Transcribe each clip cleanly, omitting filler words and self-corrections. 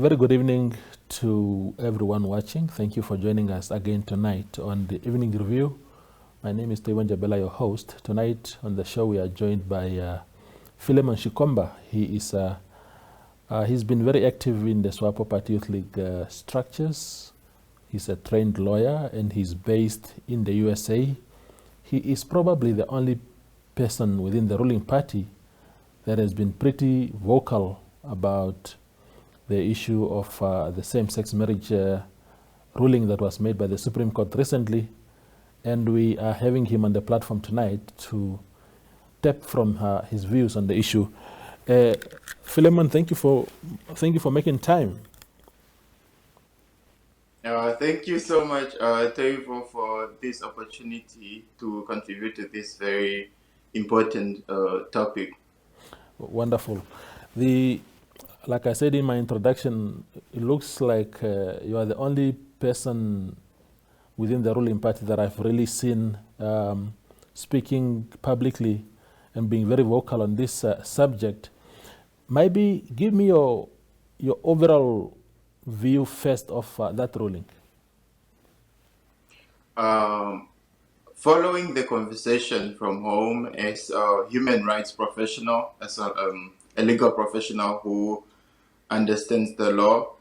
very good evening to everyone watching. Thank you for joining us again tonight on the Evening Review. My name is Fillemon Shikomba, your host. Tonight on the show we are joined by Fillemon Shikomba. He's been very active in the Swapo Party Youth League structures. He's a trained lawyer and he's based in the USA. He is probably the only person within the ruling party that has been pretty vocal about the issue of the same-sex marriage ruling that was made by the Supreme Court recently. And we are having him on the platform tonight to tap from his views on the issue. Fillemon, thank you for making time. Thank you so much, Toivo, for this opportunity to contribute to this very important topic. Wonderful. Like I said in my introduction, it looks like you are the only person within the ruling party that I've really seen speaking publicly and being very vocal on this subject. Maybe give me your overall view first of that ruling. Following the conversation from home as a human rights professional, as a legal professional who understands the law,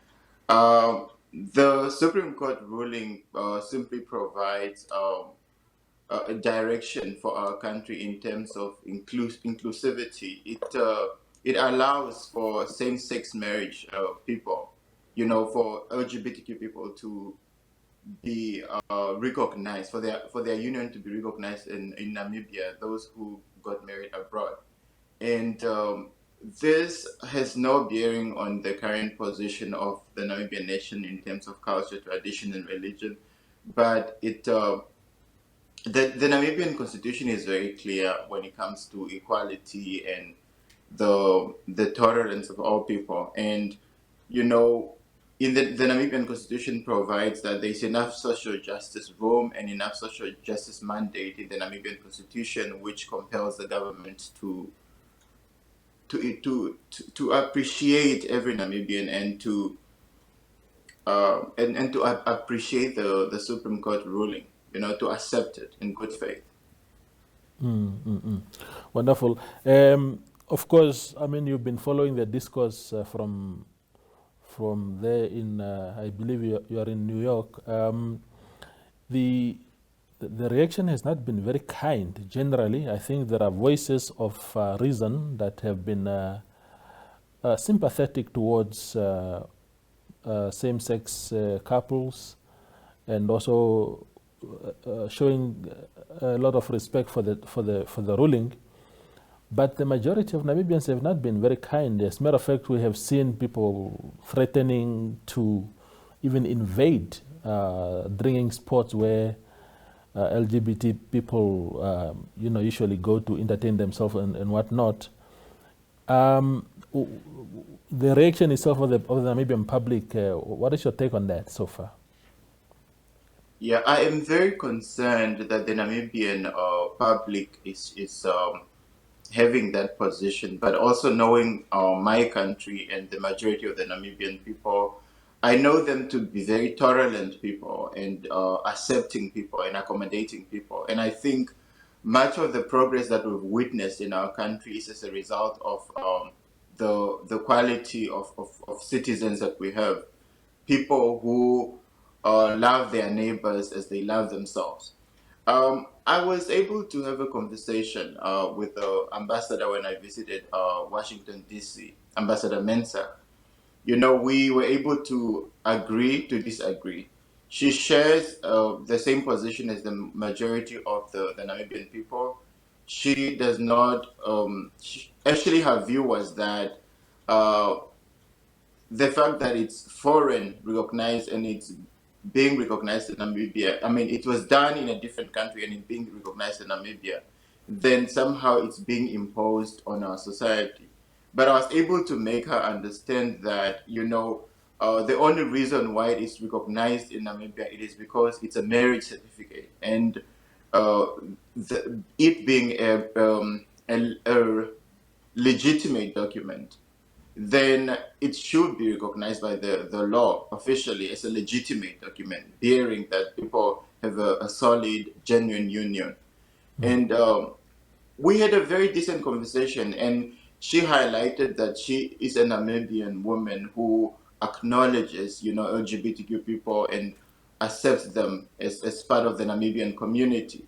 the Supreme Court ruling simply provides a direction for our country in terms of inclusivity. It allows for same-sex marriage people, for LGBTQ people to be recognized, for their union to be recognized in Namibia, those who got married abroad. And this has no bearing on the current position of the Namibian nation in terms of culture, tradition, and religion. But the Namibian constitution is very clear when it comes to equality and the tolerance of all people. And, in the Namibian constitution provides that there's enough social justice room and enough social justice mandate in the Namibian constitution, which compels the government to appreciate every Namibian and to appreciate the Supreme Court ruling, to accept it in good faith. Wonderful. Of course, I mean, you've been following the discourse from there in, I believe you are in New York. The reaction has not been very kind. Generally, I think there are voices of reason that have been sympathetic towards same-sex couples, and also showing a lot of respect for the ruling. But the majority of Namibians have not been very kind. As a matter of fact, we have seen people threatening to even invade drinking spots where LGBT people, usually go to entertain themselves and whatnot. The reaction itself of the Namibian public, what is your take on that so far? Yeah, I am very concerned that the Namibian public is having that position, but also knowing my country and the majority of the Namibian people, I know them to be very tolerant people and accepting people and accommodating people. And I think much of the progress that we've witnessed in our country is as a result of the quality of citizens that we have. People who love their neighbors as they love themselves. I was able to have a conversation with the ambassador when I visited Washington, D.C., Ambassador Mensah. We were able to agree to disagree. She shares the same position as the majority of the Namibian people. She does not, actually her view was that the fact that it's foreign recognized and it's being recognized in Namibia, I mean, it was done in a different country and it's being recognized in Namibia, then somehow it's being imposed on our society. But I was able to make her understand that, the only reason why it is recognized in Namibia, it is because it's a marriage certificate. And it being a legitimate document, then it should be recognized by the law officially as a legitimate document, bearing that people have a solid, genuine union. And we had a very decent conversation, and she highlighted that she is a Namibian woman who acknowledges, LGBTQ people and accepts them as part of the Namibian community.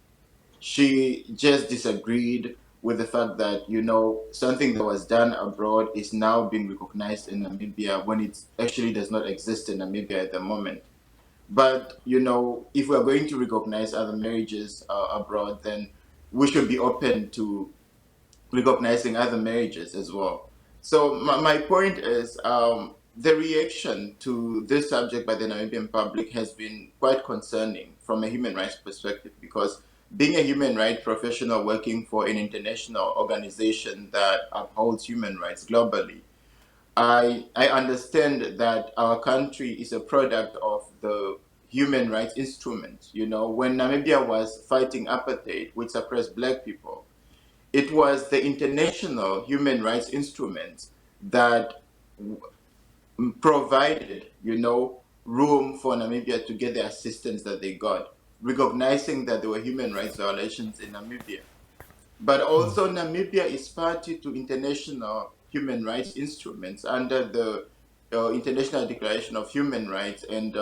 She just disagreed with the fact that, something that was done abroad is now being recognized in Namibia when it actually does not exist in Namibia at the moment. But, if we're going to recognize other marriages abroad, then we should be open to recognizing other marriages as well. So my point is, the reaction to this subject by the Namibian public has been quite concerning from a human rights perspective, because being a human rights professional working for an international organization that upholds human rights globally, I understand that our country is a product of the human rights instrument. When Namibia was fighting apartheid, which suppressed black people, it was the international human rights instruments that provided, room for Namibia to get the assistance that they got, recognizing that there were human rights violations in Namibia. But also Namibia is party to international human rights instruments under the International Declaration of Human Rights and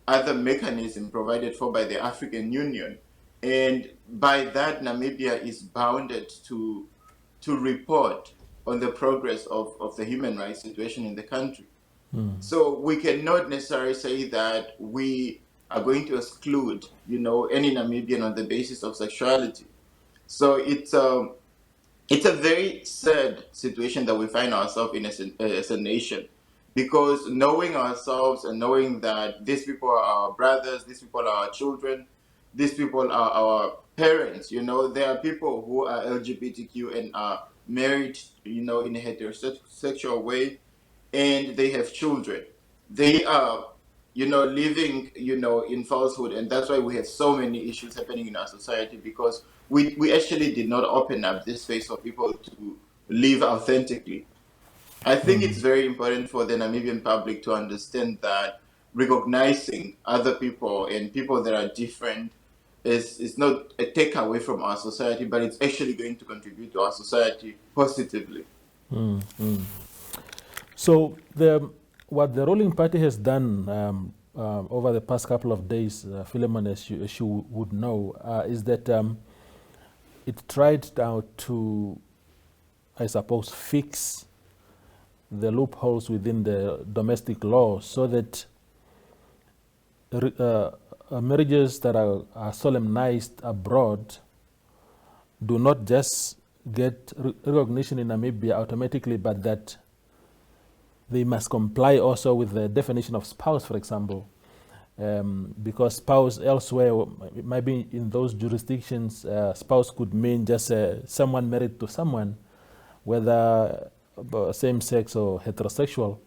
other mechanisms provided for by the African Union. And by that, Namibia is bounded to report on the progress of the human rights situation in the country. So we cannot necessarily say that we are going to exclude, any Namibian on the basis of sexuality. So it's a very sad situation that we find ourselves in as a nation, because knowing ourselves and knowing that these people are our brothers, these people are our children, these people are our parents. There are people who are LGBTQ and are married, in a heterosexual way, and they have children. They are, living, in falsehood, and that's why we have so many issues happening in our society, because we actually did not open up this space for people to live authentically. I think it's very important for the Namibian public to understand that recognizing other people and people that are different is not a takeaway from our society, but it's actually going to contribute to our society positively. So what the ruling party has done over the past couple of days, Fillemon, as you would know, is that it tried now to, I suppose, fix the loopholes within the domestic law so that marriages that are solemnized abroad do not just get recognition in Namibia automatically, but that they must comply also with the definition of spouse, for example. Because spouse elsewhere, maybe in those jurisdictions, spouse could mean just someone married to someone, whether same sex or heterosexual.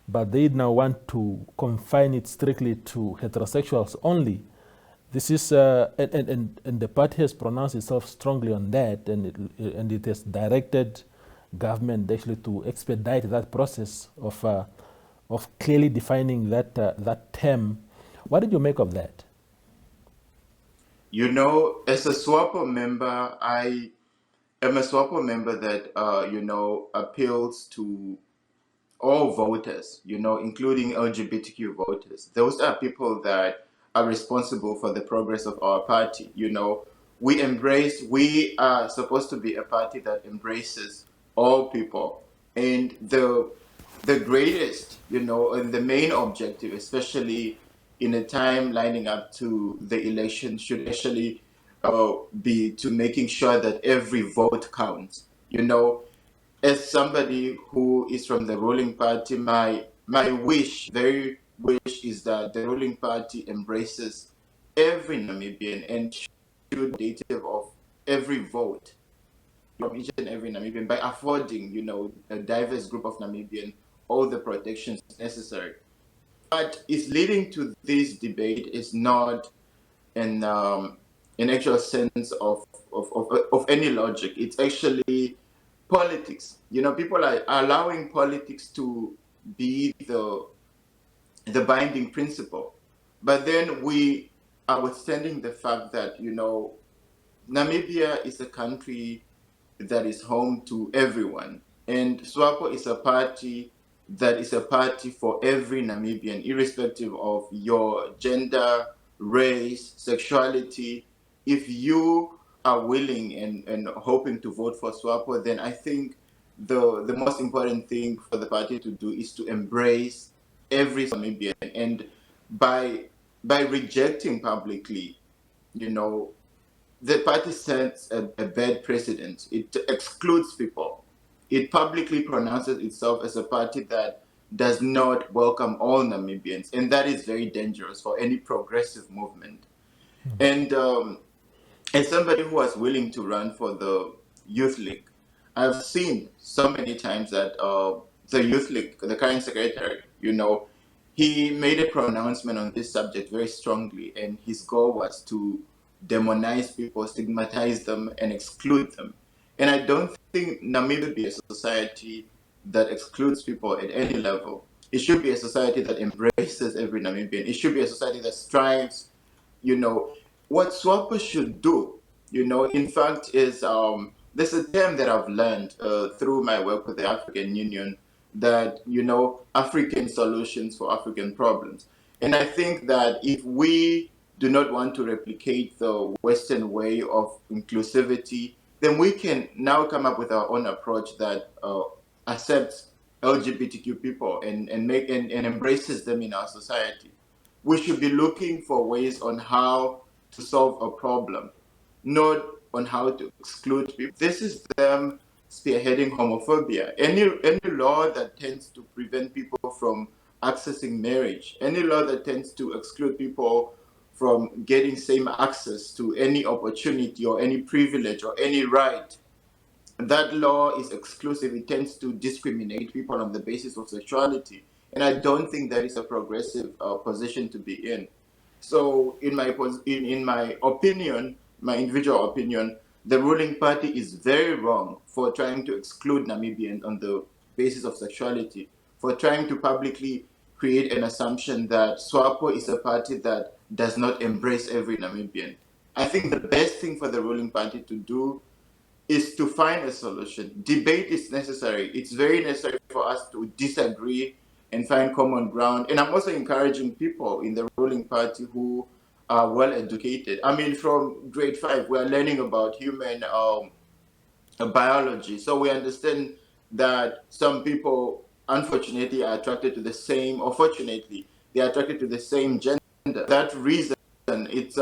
But they now want to confine it strictly to heterosexuals only. This is, and the party has pronounced itself strongly on that, and it has directed government actually to expedite that process of clearly defining that term. What did you make of that? As a Swapo member, I am a Swapo member that appeals to all voters, including LGBTQ voters. Those are people that are responsible for the progress of our party. We are supposed to be a party that embraces all people. And the greatest, and the main objective, especially in a time lining up to the election, should actually be to making sure that every vote counts. As somebody who is from the ruling party, my very wish is that the ruling party embraces every Namibian and should be data of every vote from each and every Namibian by affording, a diverse group of Namibian all the protections necessary. But is leading to this debate is not an actual sense of any logic. It's actually politics. People are allowing politics to be the binding principle. But then we are withstanding the fact that, Namibia is a country that is home to everyone. And SWAPO is a party that is a party for every Namibian, irrespective of your gender, race, sexuality. If you are willing and hoping to vote for SWAPO, then I think the most important thing for the party to do is to embrace every Namibian. And by rejecting publicly, you know, the party sets a bad precedent. It excludes people. It publicly pronounces itself as a party that does not welcome all Namibians, and that is very dangerous for any progressive movement. And as somebody who was willing to run for the Youth League, I've seen so many times that the Youth League, the current secretary, he made a pronouncement on this subject very strongly, and his goal was to demonize people, stigmatize them, and exclude them. And I don't think Namibia should be a society that excludes people at any level. It should be a society that embraces every Namibian. It should be a society that strives, what SWAPO should do, in fact, is there's a term that I've learned through my work with the African Union that, African solutions for African problems. And I think that if we do not want to replicate the Western way of inclusivity, then we can now come up with our own approach that accepts LGBTQ people and embraces them in our society. We should be looking for ways on how to solve a problem, not on how to exclude people. This is them spearheading homophobia. Any law that tends to prevent people from accessing marriage, any law that tends to exclude people from getting same access to any opportunity or any privilege or any right, that law is exclusive. It tends to discriminate people on the basis of sexuality. And I don't think that is a progressive position to be in. So in my opinion, my individual opinion, the ruling party is very wrong for trying to exclude Namibians on the basis of sexuality, for trying to publicly create an assumption that SWAPO is a party that does not embrace every Namibian. I think the best thing for the ruling party to do is to find a solution. Debate is necessary. It's very necessary for us to disagree and find common ground. And I'm also encouraging people in the ruling party who are well educated. I mean, from grade 5, we're learning about human biology. So we understand that some people, unfortunately, are attracted to the same, or fortunately, they are attracted to the same gender. That reason, it's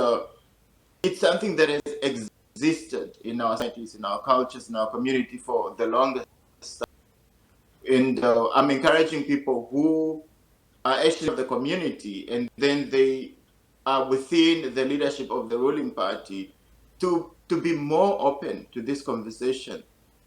something that has existed in our societies, in our cultures, in our community for the longest time. And I'm encouraging people who are actually of the community and then they are within the leadership of the ruling party to be more open to this conversation.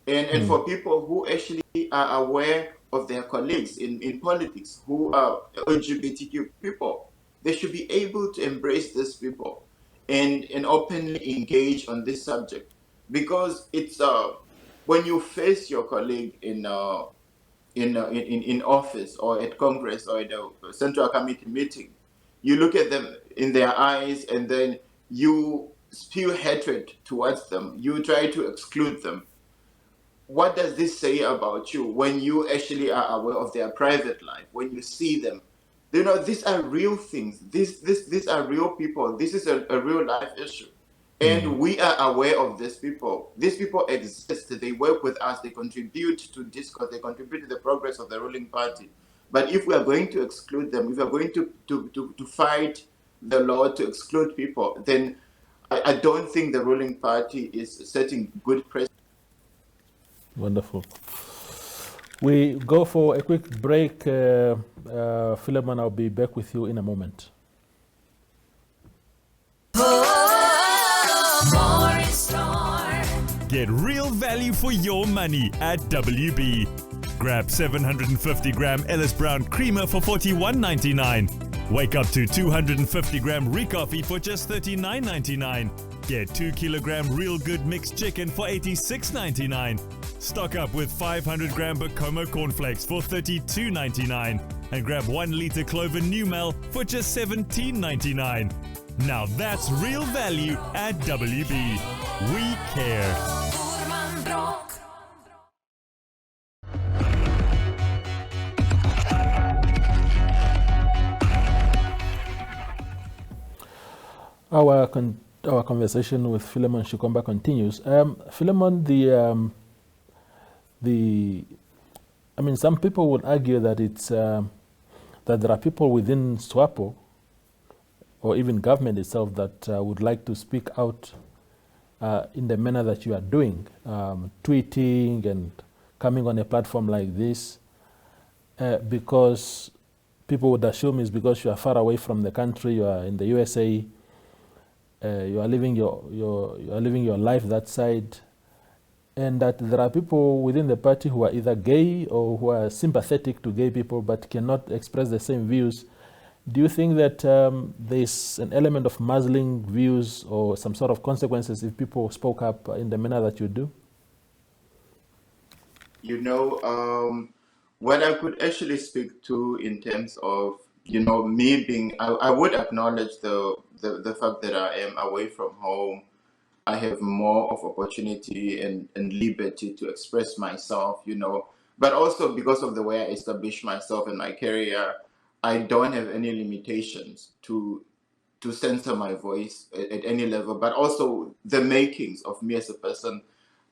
And for people who actually are aware of their colleagues in politics who are LGBTQ people, they should be able to embrace these people and openly engage on this subject. Because it's when you face your colleague in office or at Congress or at a Central Committee meeting, you look at them in their eyes and then you spew hatred towards them. You try to exclude them. What does this say about you when you actually are aware of their private life, when you see them? These are real things. These are real people. This is a real life issue. And we are aware of these people. These people exist. They work with us. They contribute to discourse. They contribute to the progress of the ruling party. But if we are going to exclude them, if we are going to fight the law to exclude people, then I don't think the ruling party is setting good precedent. Wonderful. We go for a quick break. Fillemon, I'll be back with you in a moment. Get real value for your money at WB. Grab 750 gram Ellis Brown creamer for $41.99. Wake up to 250 gram Recoffee for just $39.99. Get 2 kilogram Real Good mixed chicken for $86.99. Stock up with 500 gram Bacomo cornflakes for $32.99 and grab 1 liter Clover New Mel for just $17.99. Now that's real value at WB. We care. Our conversation with Fillemon Shikomba continues. Fillemon, I mean, some people would argue that it's that there are people within Swapo or even government itself that would like to speak out in the manner that you are doing, tweeting and coming on a platform like this, because people would assume it's because you are far away from the country, you are in the USA. You are living your life that side, and that there are people within the party who are either gay or who are sympathetic to gay people but cannot express the same views. Do you think that there's an element of muzzling views or some sort of consequences if people spoke up in the manner that you do? You know, what I could actually speak to in terms of, you know, me being, I would acknowledge the fact that I am away from home. I have more of opportunity and liberty to express myself, you know, but also because of the way I established myself in my career, I don't have any limitations to censor my voice at any level, but also the makings of me as a person.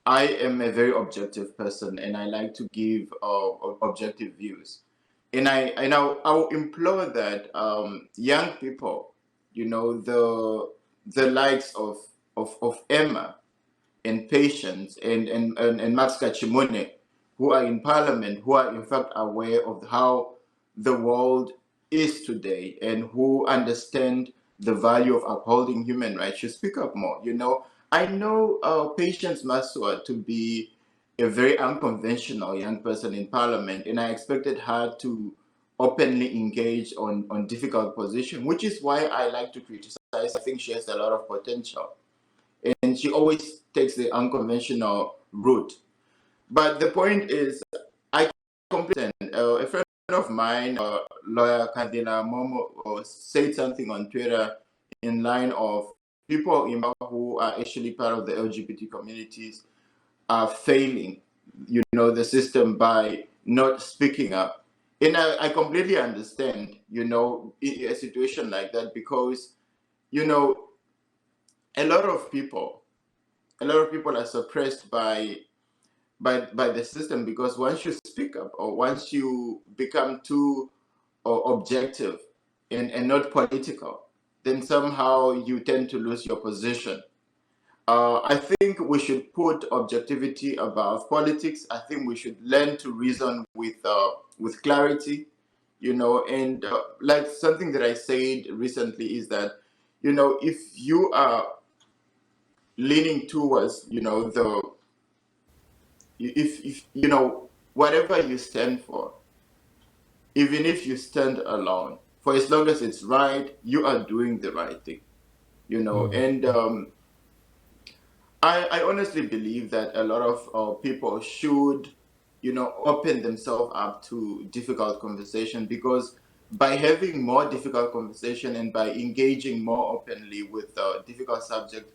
I am a very objective person and I like to give objective views. And I will implore that young people, you know, the likes of Emma and Patience and Max Kachimone, who are in parliament, who are in fact aware of how the world is today and who understand the value of upholding human rights, should speak up more. You know, I know Patience Maswa to be a very unconventional young person in parliament, and I expected her to openly engage on difficult position, which is why I like to criticize. I think she has a lot of potential, and she always takes the unconventional route. But the point is, I complain. A friend of mine, lawyer Kandila Momo, said something on Twitter in line of people who are actually part of the LGBT communities are failing, you know, the system by not speaking up. And I completely understand, you know, a situation like that, because, you know, a lot of people are suppressed by the system, because once you speak up or once you become too objective and not political, then somehow you tend to lose your position. I think we should put objectivity above politics. I think we should learn to reason with clarity, you know. And like something that I said recently is that, you know, if you are leaning towards, you know, if you know, whatever you stand for, even if you stand alone, for as long as it's right, you are doing the right thing, you know. And I honestly believe that a lot of people should, you know, open themselves up to difficult conversation, because by having more difficult conversation and by engaging more openly with difficult subjects,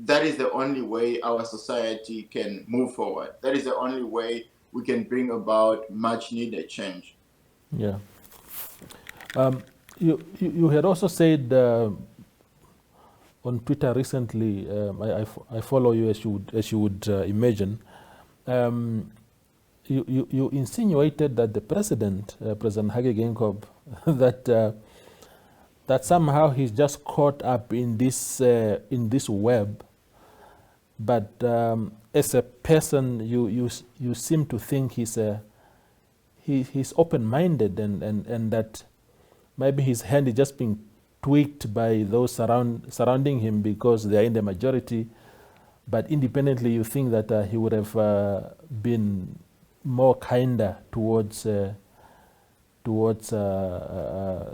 that is the only way our society can move forward. That is the only way we can bring about much needed change. Yeah. You had also said on Twitter recently, I follow you as you would imagine. You insinuated that the president, President Hage Geingob, that somehow he's just caught up in this web, but as a person, you seem to think he's open-minded, and that maybe his hand is just being tweaked by those surrounding him because they are in the majority. But independently, you think that he would have been more kinder towards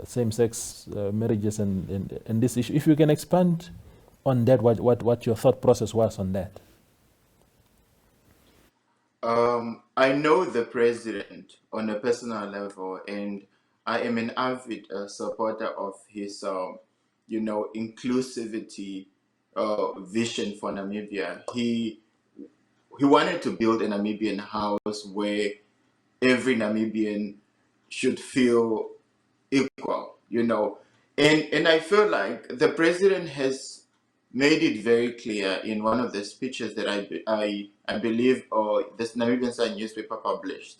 same-sex marriages and this issue. If you can expand on that, what your thought process was on that. I know the president on a personal level, and I am an avid supporter of his, inclusivity vision for Namibia. He wanted to build a Namibian house where every Namibian should feel equal, and I feel like the president has made it very clear in one of the speeches that I believe this Namibian Sun newspaper published.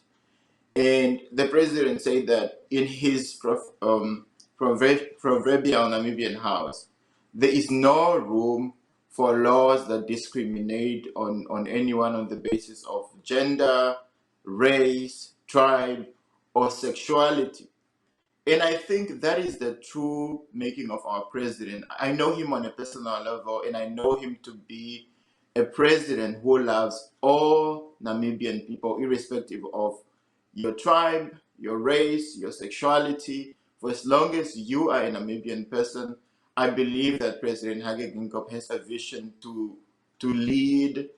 And the president said that in his proverbial Namibian house, there is no room for laws that discriminate on anyone on the basis of gender, race, tribe, or sexuality. And I think that is the true making of our president. I know him on a personal level, and I know him to be a president who loves all Namibian people, irrespective of your tribe, your race, your sexuality. For as long as you are a Namibian person, I believe that President Hage Geingob has a vision to lead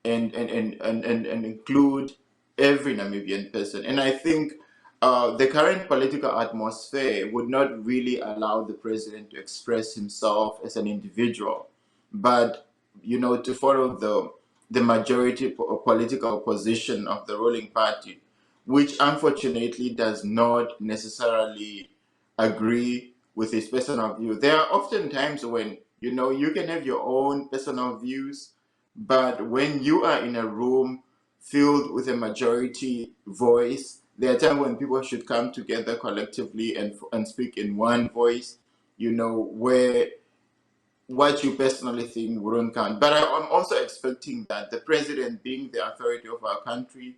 and include every Namibian person. And I think the current political atmosphere would not really allow the president to express himself as an individual, but to follow the majority political position of the ruling party, which unfortunately does not necessarily agree with his personal view. There are often times when you can have your own personal views, but when you are in a room filled with a majority voice, there are times when people should come together collectively and speak in one voice, where what you personally think wouldn't count. But I'm also expecting that the president, being the authority of our country,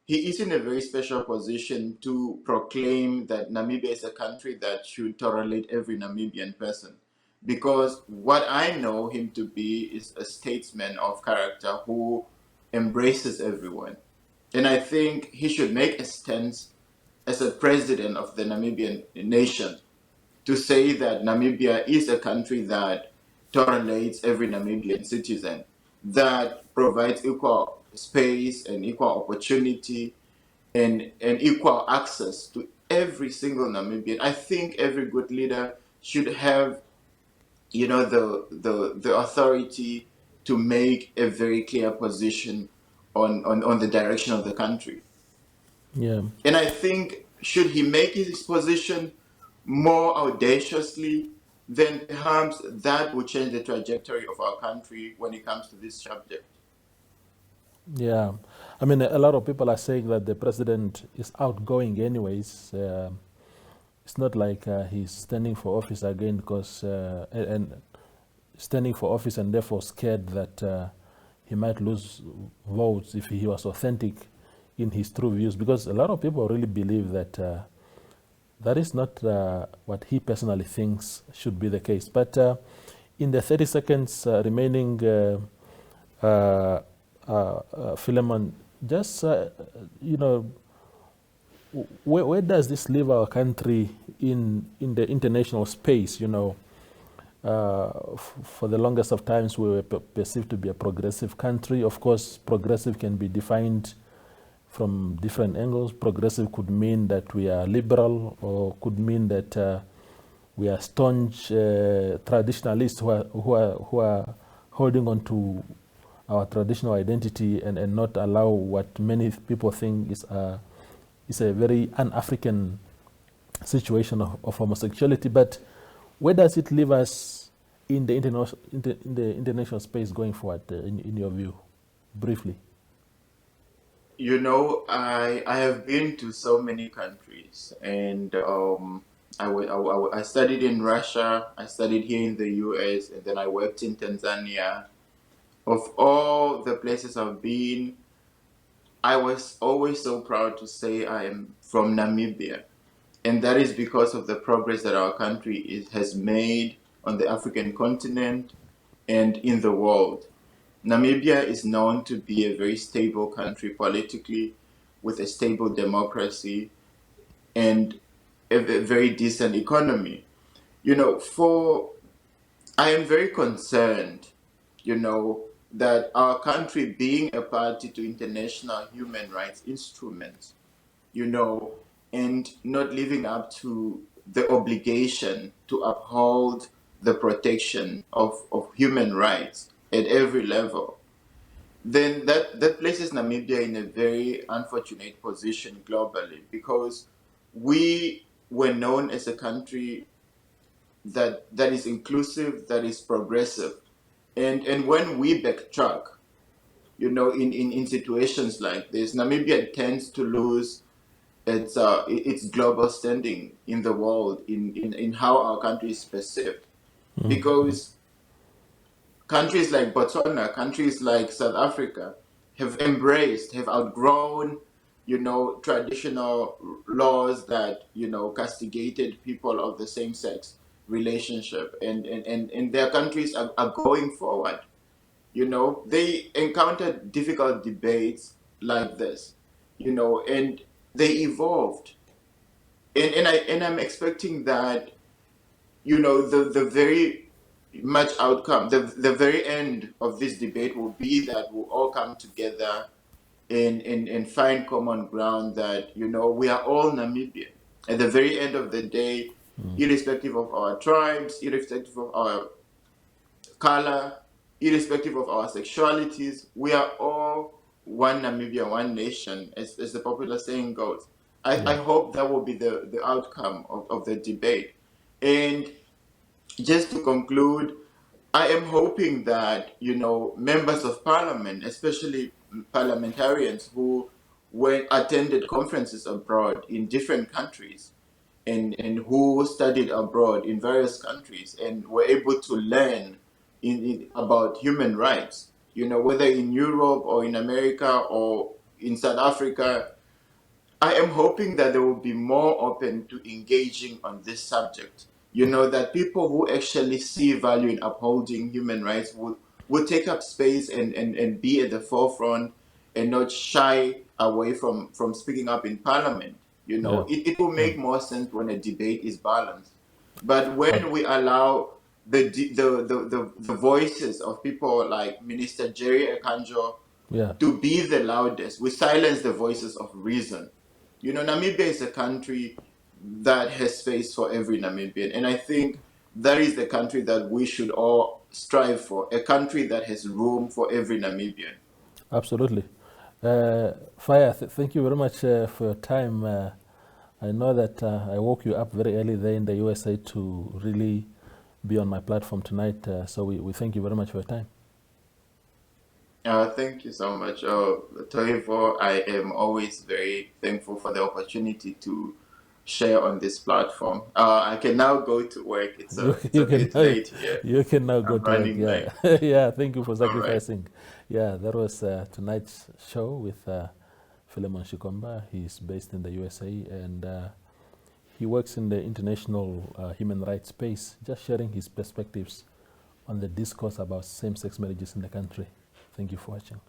he is in a very special position to proclaim that Namibia is a country that should tolerate every Namibian person. Because what I know him to be is a statesman of character who embraces everyone. And I think he should make a stance as a president of the Namibian nation to say that Namibia is a country that tolerates every Namibian citizen, that provides equal space and equal opportunity and equal access to every single Namibian. I think every good leader should have, the authority to make a very clear position on the direction of the country. Yeah. And I think should he make his position more audaciously, then perhaps that will change the trajectory of our country when it comes to this subject. Yeah, I mean, a lot of people are saying that the president is outgoing anyways. It's not like he's standing for office again because and standing for office and therefore scared that he might lose votes if he was authentic in his true views. Because a lot of people really believe that that is not what he personally thinks should be the case. But in the 30 seconds remaining, Fillemon, just, where does this leave our country in the international space? For the longest of times, we were perceived to be a progressive country. Of course, progressive can be defined from different angles. Progressive could mean that we are liberal, or could mean that we are staunch traditionalists who are holding on to our traditional identity and not allow what many people think is a very un-African situation of homosexuality. But where does it leave us in the international space going forward, in your view, briefly? I have been to so many countries, and I studied in Russia, I studied here in the US, and then I worked in Tanzania. Of all the places I've been, I was always so proud to say I am from Namibia. And that is because of the progress that our country has made on the African continent and in the world. Namibia is known to be a very stable country politically, with a stable democracy and a very decent economy. I am very concerned, that our country being a party to international human rights instruments, and not living up to the obligation to uphold the protection of human rights at every level, then that places Namibia in a very unfortunate position globally, because we were known as a country that is inclusive, that is progressive. And when we backtrack, in situations like this, Namibia tends to lose its global standing in the world, in how our country is perceived. Because countries like Botswana, countries like South Africa have outgrown, traditional laws that, castigated people of the same sex relationship. And their countries are going forward. They encountered difficult debates like this, and they evolved. And I'm expecting that, the very much outcome, the very end of this debate will be that we'll all come together and find common ground, that, we are all Namibian. At the very end of the day, irrespective of our tribes, irrespective of our color, irrespective of our sexualities, we are all one Namibia, one nation, as the popular saying goes. I hope that will be the outcome of the debate. And just to conclude, I am hoping that, members of parliament, especially parliamentarians who attended conferences abroad in different countries, and who studied abroad in various countries and were able to learn about human rights, whether in Europe or in America or in South Africa, I am hoping that they will be more open to engaging on this subject. That people who actually see value in upholding human rights will take up space and be at the forefront, and not shy away from speaking up in parliament. Yeah. It will make more sense when a debate is balanced. But when we allow the voices of people like Minister Jerry Ekanjo Yeah. to be the loudest, we silence the voices of reason. Namibia is a country that has space for every Namibian. And I think that is the country that we should all strive for, a country that has room for every Namibian. Absolutely. Fire, thank you very much for your time. I know that I woke you up very early there in the USA to really be on my platform tonight. So we thank you very much for your time. Thank you so much. Toivo, I am always very thankful for the opportunity to share on this platform. I can now go to work. It's a bit late here. You can now go to work. Late. Yeah. Yeah, thank you for All right. sacrificing. Yeah, that was tonight's show with Fillemon Shikomba. He's based in the USA, and he works in the international human rights space, just sharing his perspectives on the discourse about same-sex marriages in the country. Thank you for watching.